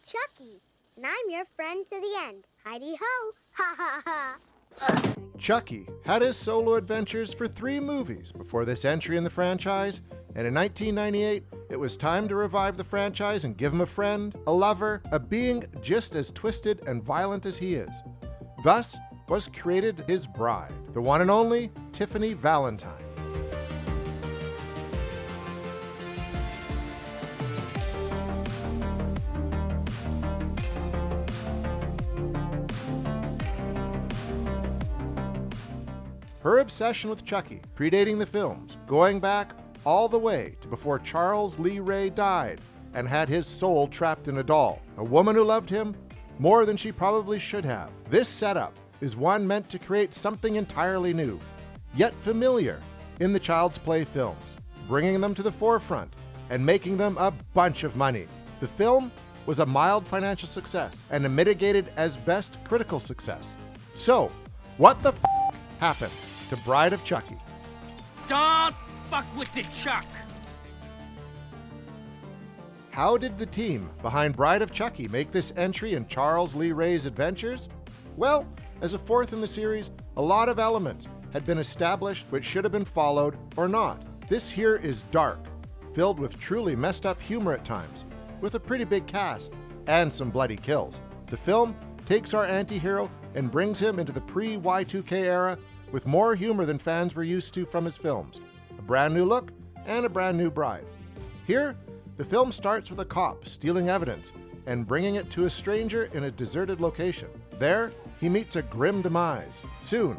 Chucky, and I'm your friend to the end. Heidi-ho! Ha ha ha! Chucky had his solo adventures for 3 movies before this entry in the franchise, and in 1998, it was time to revive the franchise and give him a friend, a lover, a being just as twisted and violent as he is. Thus was created his bride, the one and only Tiffany Valentine. Her obsession with Chucky, predating the films, going back all the way to before Charles Lee Ray died and had his soul trapped in a doll, a woman who loved him more than she probably should have. This setup is one meant to create something entirely new, yet familiar in the Child's Play films, bringing them to the forefront and making them a bunch of money. The film was a mild financial success and a mitigated as best critical success. So, what the happened to Bride of Chucky? Don't fuck with the Chuck! How did the team behind Bride of Chucky make this entry in Charles Lee Ray's adventures? Well, as a fourth in the series, a lot of elements had been established which should have been followed or not. This here is dark, filled with truly messed up humor at times, with a pretty big cast and some bloody kills. The film takes our anti-hero and brings him into the pre-Y2K era with more humor than fans were used to from his films, a brand new look and a brand new bride. Here, the film starts with a cop stealing evidence and bringing it to a stranger in a deserted location. There, he meets a grim demise. Soon,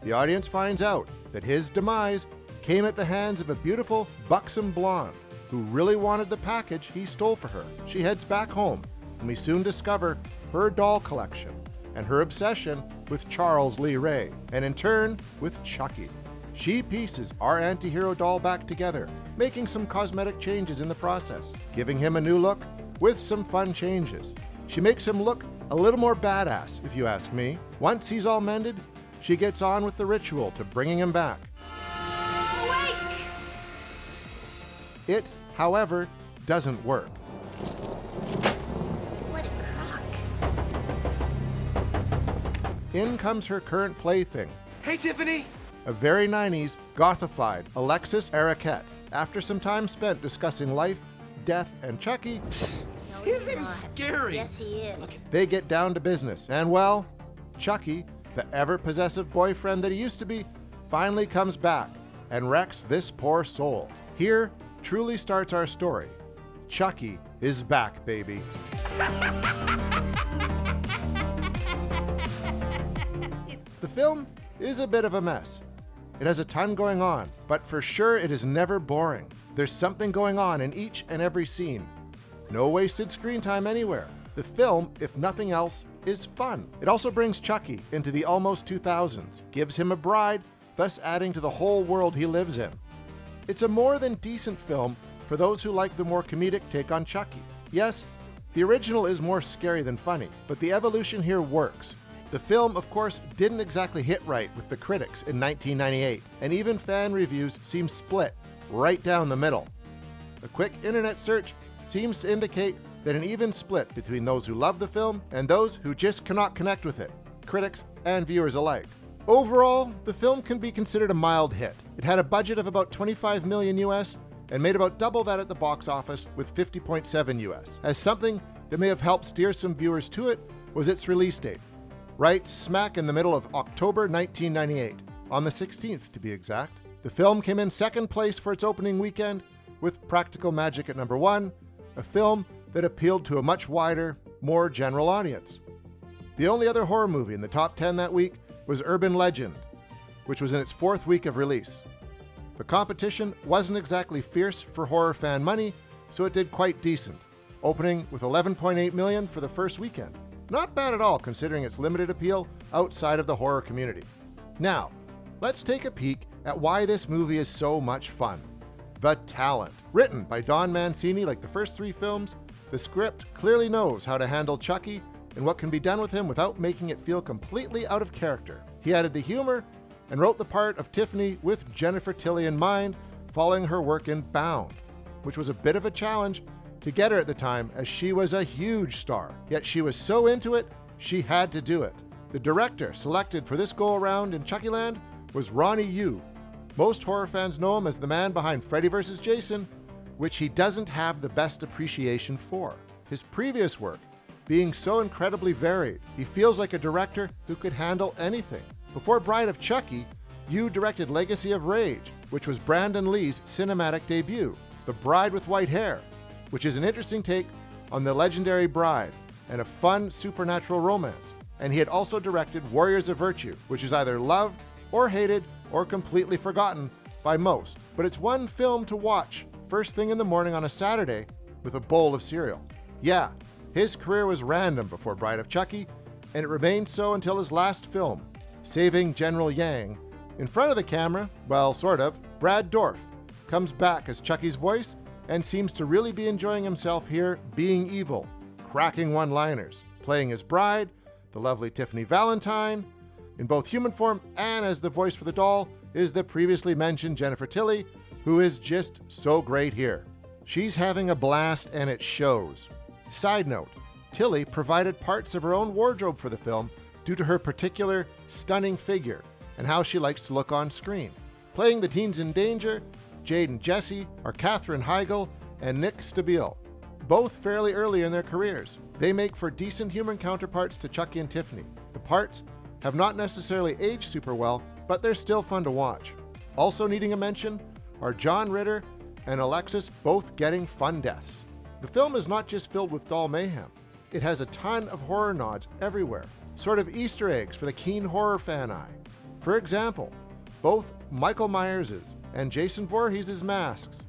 the audience finds out that his demise came at the hands of a beautiful, buxom blonde who really wanted the package he stole for her. She heads back home, and we soon discover her doll collection and her obsession with Charles Lee Ray, and in turn, with Chucky. She pieces our anti-hero doll back together, making some cosmetic changes in the process, giving him a new look with some fun changes. She makes him look a little more badass, if you ask me. Once he's all mended, she gets on with the ritual to bringing him back. Awake! It, however, doesn't work. What a crock. In comes her current plaything, Hey, Tiffany! a very 90s, gothified Alexis Arquette. After some time spent discussing life, death, and Chucky, He's even scary! Yes, he is. they get down to business. And well, Chucky, the ever-possessive boyfriend that he used to be, finally comes back and wrecks this poor soul. Here truly starts our story. Chucky is back, baby. The film is a bit of a mess. It has a ton going on, but for sure it is never boring. There's something going on in each and every scene. No wasted screen time anywhere. The film, if nothing else, is fun. It also brings Chucky into the almost 2000s, gives him a bride, thus adding to the whole world he lives in. It's a more than decent film for those who like the more comedic take on Chucky. Yes, the original is more scary than funny, but the evolution here works. The film, of course, didn't exactly hit right with the critics in 1998, and even fan reviews seem split right down the middle. A quick internet search seems to indicate that an even split between those who love the film and those who just cannot connect with it, critics and viewers alike. Overall, the film can be considered a mild hit. It had a budget of about 25 million US and made about double that at the box office with 50.7 US. As something that may have helped steer some viewers to it was its release date, right smack in the middle of October 1998, on the 16th to be exact. The film came in second place for its opening weekend, with Practical Magic at number 1, a film that appealed to a much wider, more general audience. The only other horror movie in the top 10 that week was Urban Legend, which was in its 4th week of release. The competition wasn't exactly fierce for horror fan money, so it did quite decent, opening with 11.8 million for the first weekend. Not bad at all considering its limited appeal outside of the horror community. Now, let's take a peek at why this movie is so much fun. The talent. Written by Don Mancini like the first 3 films, the script clearly knows how to handle Chucky and what can be done with him without making it feel completely out of character. He added the humor and wrote the part of Tiffany with Jennifer Tilly in mind, following her work in Bound, which was a bit of a challenge to get her at the time, as she was a huge star. Yet she was so into it, she had to do it. The director selected for this go-around in Chuckyland was Ronnie Yu. Most horror fans know him as the man behind Freddy vs. Jason, which he doesn't have the best appreciation for. His previous work being so incredibly varied, he feels like a director who could handle anything. Before Bride of Chucky, Yu directed Legacy of Rage, which was Brandon Lee's cinematic debut. The Bride with White Hair, which is an interesting take on the legendary Bride and a fun supernatural romance. And he had also directed Warriors of Virtue, which is either loved or hated or completely forgotten by most. But it's one film to watch first thing in the morning on a Saturday with a bowl of cereal. Yeah, his career was random before Bride of Chucky, and it remained so until his last film, Saving General Yang. In front of the camera, well, sort of, Brad Dourif comes back as Chucky's voice and seems to really be enjoying himself here being evil, cracking one-liners, playing his bride, the lovely Tiffany Valentine. In both human form and as the voice for the doll is the previously mentioned Jennifer Tilly, who is just so great here. She's having a blast and it shows. Side note, Tilly provided parts of her own wardrobe for the film due to her particular stunning figure and how she likes to look on screen. Playing the teens in danger, Jade and Jesse are Katherine Heigl and Nick Stabile, both fairly early in their careers. They make for decent human counterparts to Chucky and Tiffany. The parts have not necessarily aged super well, but they're still fun to watch. Also needing a mention are John Ritter and Alexis, both getting fun deaths. The film is not just filled with doll mayhem. It has a ton of horror nods everywhere, sort of Easter eggs for the keen horror fan eye. For example, both Michael Myers' and Jason Voorhees' masks,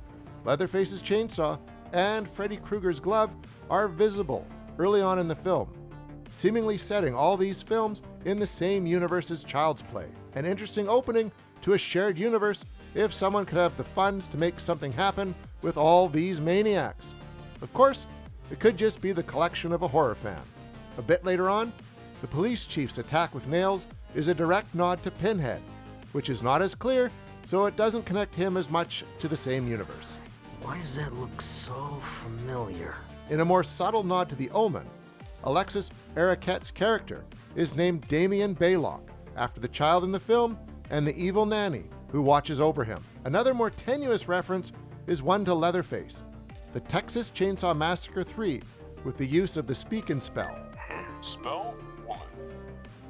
Leatherface's chainsaw, and Freddy Krueger's glove are visible early on in the film, seemingly setting all these films in the same universe as Child's Play. An interesting opening to a shared universe if someone could have the funds to make something happen with all these maniacs. Of course, it could just be the collection of a horror fan. A bit later on, the police chief's attack with nails is a direct nod to Pinhead, which is not as clear, so it doesn't connect him as much to the same universe. Why does that look so familiar? In a more subtle nod to The Omen, Alexis Arquette's character is named Damien Baylock, after the child in the film and the evil nanny who watches over him. Another more tenuous reference is one to Leatherface, the Texas Chainsaw Massacre 3, with the use of the Speakin' spell. Spell woman.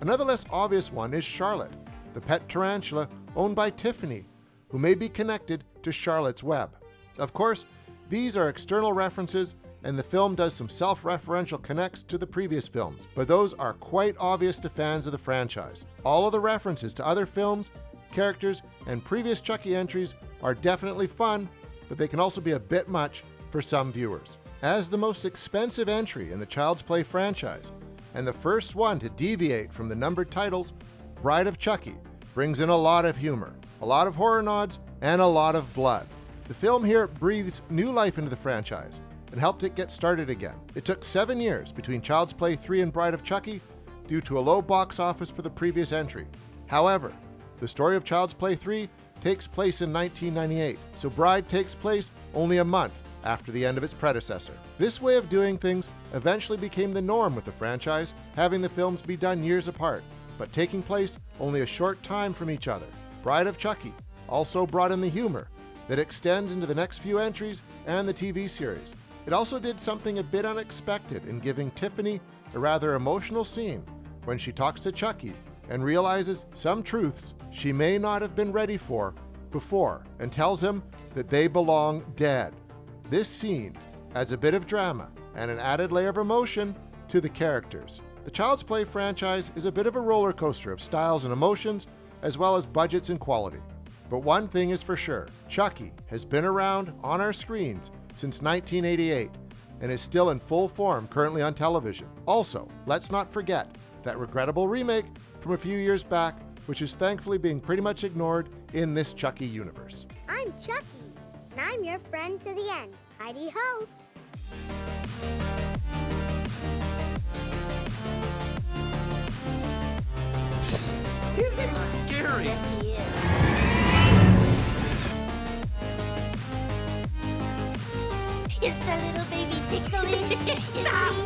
Another less obvious one is Charlotte, the pet tarantula owned by Tiffany, who may be connected to Charlotte's Web. Of course, these are external references, and the film does some self-referential connects to the previous films, but those are quite obvious to fans of the franchise. All of the references to other films, characters, and previous Chucky entries are definitely fun, but they can also be a bit much for some viewers. As the most expensive entry in the Child's Play franchise, and the first one to deviate from the numbered titles, Bride of Chucky brings in a lot of humor, a lot of horror nods, and a lot of blood. The film here breathes new life into the franchise and helped it get started again. It took 7 years between Child's Play 3 and Bride of Chucky due to a low box office for the previous entry. However, the story of Child's Play 3 takes place in 1998, so Bride takes place only a month after the end of its predecessor. This way of doing things eventually became the norm with the franchise, having the films be done years apart, but taking place only a short time from each other. Bride of Chucky also brought in the humor that extends into the next few entries and the TV series. It also did something a bit unexpected in giving Tiffany a rather emotional scene when she talks to Chucky and realizes some truths she may not have been ready for before and tells him that they belong dead. This scene adds a bit of drama and an added layer of emotion to the characters. The Child's Play franchise is a bit of a roller coaster of styles and emotions, as well as budgets and quality. But one thing is for sure, Chucky has been around on our screens since 1988 and is still in full form currently on television. Also, let's not forget that regrettable remake from a few years back, which is thankfully being pretty much ignored in this Chucky universe. I'm Chucky, and I'm your friend to the end. Heidi ho! Isn't scary? Yes, he is. It's the little baby Stop!